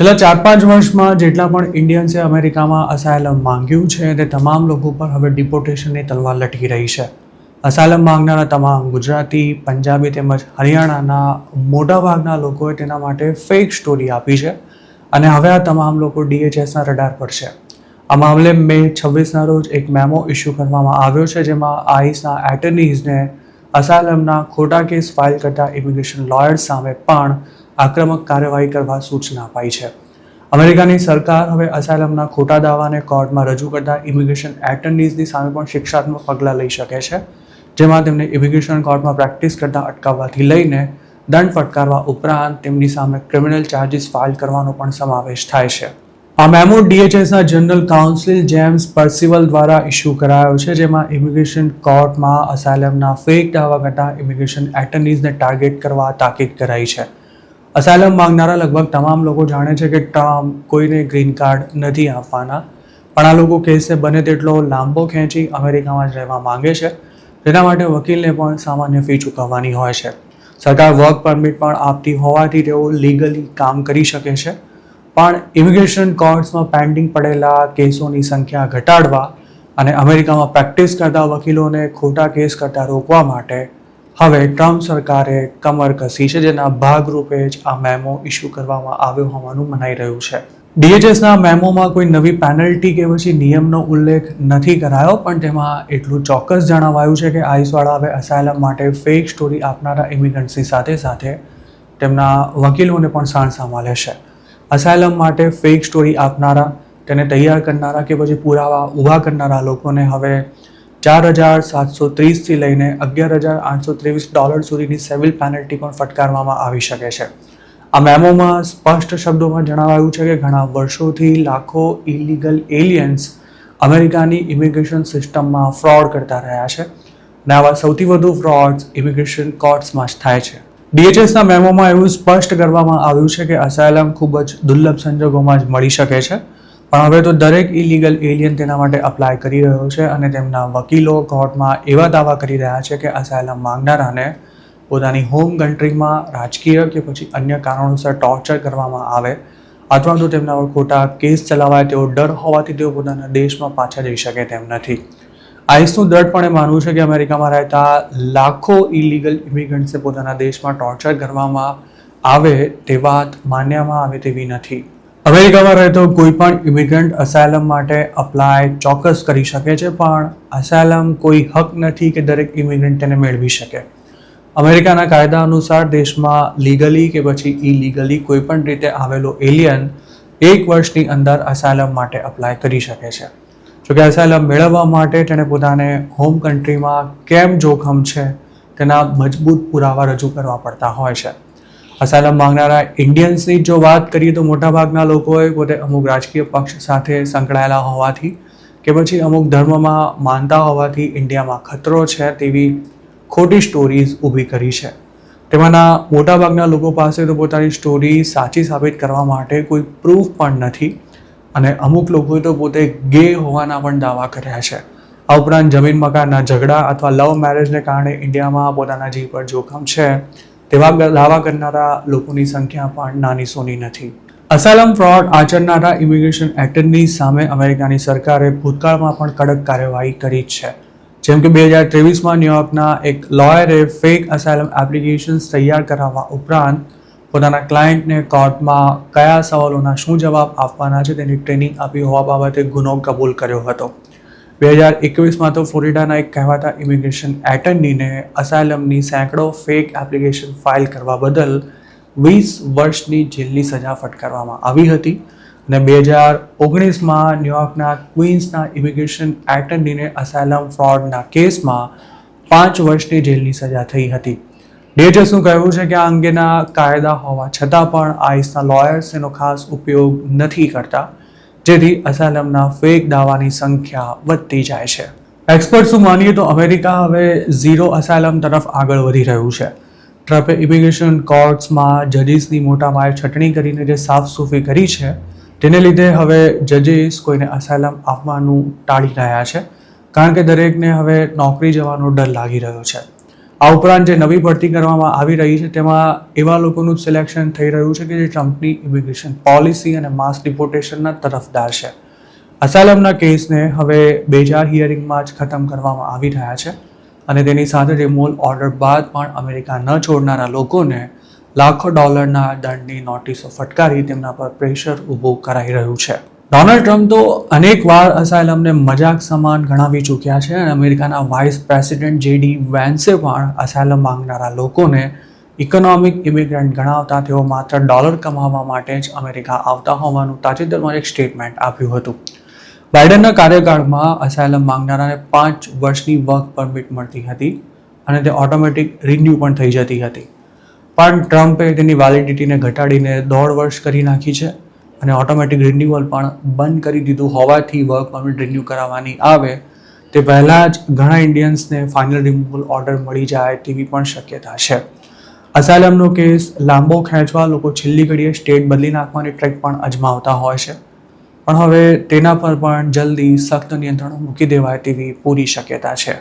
છેલ્લા 4-5 વર્ષમાં જેટલા પણ ઇન્ડિયન્સે અમેરિકામાં અસાયલમ માંગ્યું છે તે તમામ લોકો પર હવે ડિપોર્ટેશનની તલવાર લટકી રહી છે. અસાયલમ માંગનારા તમામ ગુજરાતી, પંજાબી તેમજ હરિયાણાના મોટાભાગના લોકોએ તેના માટે ફેક સ્ટોરી આપી છે અને હવે આ તમામ લોકો DHSના રડાર પર છે. આ મામલે મે 26ના રોજ એક મેમો ઇસ્યુ કરવામાં આવ્યો છે જેમાં આઈસના એટર્નીઝને અસાયલમના ખોટા કેસ ફાઇલ કરતા ઇમિગ્રેશન લોયર્સ સામે પણ આક્રમક કાર્યવાહી કરવા સૂચના અપાઈ છે. અમેરિકાની સરકાર હવે અસાયલમના ખોટા દાવાને કોર્ટમાં રજૂ કરતા ઇમિગ્રેશન એટર્નીઝની સામે પણ શિક્ષાત્મક પગલાં લઈ શકે છે, જેમાં તેમને ઇમિગ્રેશન કોર્ટમાં પ્રેક્ટિસ કરતા અટકાવવાથી લઈને દંડ ફટકારવા ઉપરાંત તેમની સામે ક્રિમિનલ ચાર્જીસ ફાઇલ કરવાનો પણ સમાવેશ થાય છે. આ મેમો DHSના જનરલ કાઉન્સિલ જેમ્સ પર્સિવલ દ્વારા ઇસ્યુ કરાયો છે, જેમાં ઇમિગ્રેશન કોર્ટમાં અસાયલમના ફેક દાવા કરતા ઇમિગ્રેશન એટર્નીઝને ટાર્ગેટ કરવા તાકીદ કરાઈ છે. અસાયલમ માંગનારા લગભગ તમામ લોકો જાણે છે કે ટ્રમ્પ કોઈને ગ્રીન કાર્ડ નથી આપવાના, પણ આ લોકો કેસને બને તેટલો લાંબો ખેંચી અમેરિકામાં જ રહેવા માંગે છે. તેના માટે વકીલને પણ સામાન્ય ફી ચૂકવવાની હોય છે. સરકાર વર્ક પરમિટ પણ આપતી હોવાથી તેઓ લીગલી કામ કરી શકે છે, પણ ઇમિગ્રેશન કોર્ટ્સમાં પેન્ડિંગ પડેલા કેસોની સંખ્યા ઘટાડવા અને અમેરિકામાં પ્રેક્ટિસ કરતા વકીલોને ખોટા કેસ કરતા રોકવા માટે હવે ટ્રમ્પ સરકારે કમર કસી છે, જેના ભાગરૂપે જ આ મેમો ઇસ્યુ કરવામાં આવ્યો હોવાનું મનાઈ રહ્યું છે. DHSના મેમોમાં કોઈ નવી પેનલ્ટી કે પછી નિયમનો ઉલ્લેખ નથી કરાયો, પણ તેમાં એટલું ચોક્કસ જણાવાયું છે કે આઈસવાળા હવે અસાયલમ માટે ફેક સ્ટોરી આપનારા ઇમિગ્રન્ટ્સની સાથે સાથે તેમના વકીલોને પણ સાણસામાં લેશે. અસાયલમ માટે ફેક સ્ટોરી આપનારા, તેને તૈયાર કરનારા કે પછી પુરાવા ઊભા કરનારા લોકોને હવે $4,730 થી લઈને $11,823 સુધીની સિવિલ પેનલ્ટી પણ ફટકારવામાં આવી શકે છે. આ મેમોમાં સ્પષ્ટ શબ્દોમાં જણાવાયું છે કે ઘણા વર્ષોથી લાખો ઇલીગલ એલિયન્સ અમેરિકાની ઇમિગ્રેશન સિસ્ટમમાં ફ્રોડ કરતા રહ્યા છે અને આવા સૌથી વધુ ફ્રોડ્સ ઇમિગ્રેશન કોર્ટ્સમાં જ થાય છે. DHSના મેમોમાં એવું સ્પષ્ટ કરવામાં આવ્યું છે કે અસાયલમ ખૂબ જ દુર્લભ સંજોગોમાં જ મળી શકે છે, પણ હવે તો દરેક ઇલીગલ એલિયન તેના માટે અપ્લાય કરી રહ્યો છે અને તેમના વકીલો કોર્ટમાં એવા દાવા કરી રહ્યા છે કે અસાયલમ માંગનારાને પોતાની હોમ કન્ટ્રીમાં રાજકીય કે પછી અન્ય કારણોસર ટોર્ચર કરવામાં આવે અથવા તો તેમના પર ખોટા કેસ ચલાવાય તેવો ડર હોવાથી તેઓ પોતાના દેશમાં પાછા જઈ શકે તેમ નથી. આઈસનું દ્રઢપણે માનવું છે કે અમેરિકામાં રહેતા લાખો ઇલીગલ ઇમિગ્રન્ટ્સને પોતાના દેશમાં ટોર્ચર કરવામાં આવે તે વાત માન્યમાં આવે તેવી નથી. અમેરિકામાં રહેતો કોઈ પણ ઇમિગ્રન્ટ અસાયલમ માટે અપ્લાય ચોક્કસ કરી શકે છે, પણ અસાયલમ કોઈ હક નથી કે દરેક ઇમિગ્રન્ટ તેને મેળવી શકે. અમેરિકાના કાયદા અનુસાર દેશમાં લીગલી કે પછી ઇલીગલી કોઈ પણ રીતે આવેલો એલિયન 1 વર્ષની અંદર અસાયલમ માટે અપ્લાય કરી શકે છે. જોકે અસાયલમ મેળવવા માટે તેણે પોતાને હોમ કન્ટ્રીમાં કેમ જોખમ છે તેના મજબૂત પુરાવા રજૂ કરવા પડતા હોય છે. અસાયલમ માંગનારા ઇન્ડિયન્સની જો વાત કરીએ તો મોટાભાગના લોકોએ પોતે અમુક રાજકીય પક્ષ સાથે સંકળાયેલા હોવાથી કે પછી અમુક ધર્મમાં માનતા હોવાથી ઇન્ડિયામાં ખતરો છે તેવી ખોટી સ્ટોરીઝ ઊભી કરી છે. તેમાંના મોટાભાગના લોકો પાસે તો પોતાની સ્ટોરી સાચી સાબિત કરવા માટે કોઈ પ્રૂફ પણ નથી અને અમુક લોકોએ તો પોતે ગે હોવાના પણ દાવા કર્યા છે. આ ઉપરાંત જમીન મકાનના ઝઘડા અથવા લવ મેરેજને કારણે ઇન્ડિયામાં પોતાના જીવ પર જોખમ છે તેવા દાવા કરનારા લોકોની સંખ્યા પણ નાની સોની નથી. અસાયલમ ફ્રોડ આચરનારા ઇમિગ્રેશન એટર્ની સામે અમેરિકાની સરકારે ભૂતકાળમાં પણ કડક કાર્યવાહી કરી જ છે. જેમ કે 2023માં ન્યુયોર્કના એક લોયરે ફેક અસાયલમ એપ્લિકેશન્સ તૈયાર કરાવવા ઉપરાંત પોતાના ક્લાયન્ટને કોર્ટમાં કયા સવાલોના શું જવાબ આપવાના છે તેની ટ્રેનિંગ આપી હોવા બાબતે ગુનો કબૂલ કર્યો હતો. 2021માં તો ફ્લોરિડાના એક કહેવાતા ઇમિગ્રેશન એટર્નીને અસાયલમની સેંકડો ફેક એપ્લિકેશન ફાઇલ કરવા બદલ 20 વર્ષની જેલની સજા ફટકારવામાં આવી હતી અને 2019માં ન્યુયોર્કના ક્વીન્સના ઇમિગ્રેશન એટર્નીને અસાયલમ ફ્રોડના કેસમાં 5 વર્ષની જેલની સજા થઈ હતી. DHSનું કહેવું છે કે આ અંગેના કાયદા હોવા છતાં પણ આઈસના લોયર્સ એનો ખાસ ઉપયોગ નથી કરતા, જેથી અસાયલમના ફેક દાવાની સંખ્યા વધતી જાય છે. એક્સપર્ટ્સનું માનીએ તો અમેરિકા હવે ઝીરો અસાયલમ તરફ આગળ વધી રહ્યું છે. ટ્રમ્પે ઇમિગ્રેશન કોર્ટ્સમાં જજીસની મોટા પાયે છટણી કરીને જે સાફસૂફી કરી છે તેને લીધે હવે જજીસ કોઈને અસાયલમ આપવાનું ટાળી રહ્યા છે, કારણ કે દરેકને હવે નોકરી જવાનો ડર લાગી રહ્યો છે. આ ઉપરાંત જે નવી ભરતી કરવામાં આવી રહી છે તેમાં એવા લોકોનું સિલેક્શન થઈ રહ્યું છે કે જે ટ્રમ્પની ઇમિગ્રેશન પોલિસી અને માસ ડિપોર્ટેશનના તરફદાર છે. અસાયલમના કેસને હવે બેજાર હિયરિંગમાં જ ખતમ કરવામાં આવી રહ્યા છે અને તેની સાથે રિમૂવલ ઓર્ડર બાદ પણ અમેરિકા ન છોડનારા લોકોને લાખો ડોલરના દંડની નોટિસો ફટકારી તેમના પર પ્રેશર ઊભું કરાઈ રહ્યું છે. ડોનાલ્ડ ટ્રમ્પ તો અનેક વાર અસાયલમને મજાક સમાન ગણાવી ચૂક્યા છે અને અમેરિકાના વાઇસ પ્રેસિડેન્ટ જેડી વેન્સે પણ અસાયલમ માંગનારા લોકોને ઇકોનોમિક ઇમિગ્રન્ટ ગણાવતા તેઓ માત્ર ડોલર કમાવા માટે જ અમેરિકા આવતા હોવાનું તાજેતરમાં એક સ્ટેટમેન્ટ આપ્યું હતું. બાઇડનના કાર્યકાળમાં અસાયલમ માંગનારાને 5 વર્ષની વર્ક પરમિટ મળતી હતી અને તે ઓટોમેટિક રિન્યૂ પણ થઈ જતી હતી. પણ ટ્રમ્પે તેની વેલિડિટીને ઘટાડીને 1.5 વર્ષ કરી નાખી છે અને ઓટોમેટિક રિન્યુઅલ પણ બંધ કરી દીધું હોવાથી વર્ક પરમિટ રિન્યૂ કરાવવાની આવે તે પહેલાં જ ઘણા ઇન્ડિયન્સને ફાઇનલ રિમૂવલ ઓર્ડર મળી જાય તેવી પણ શક્યતા છે. અસાયલમનો કેસ લાંબો ખેંચવા લોકો છેલ્લી ઘડીએ સ્ટેટ બદલી નાખવાની ટ્રેક પણ અજમાવતા હોય છે, પણ હવે તેના પર પણ જલ્દી સખ્ત નિયંત્રણો મૂકી દેવાય તેવી પૂરી શક્યતા છે.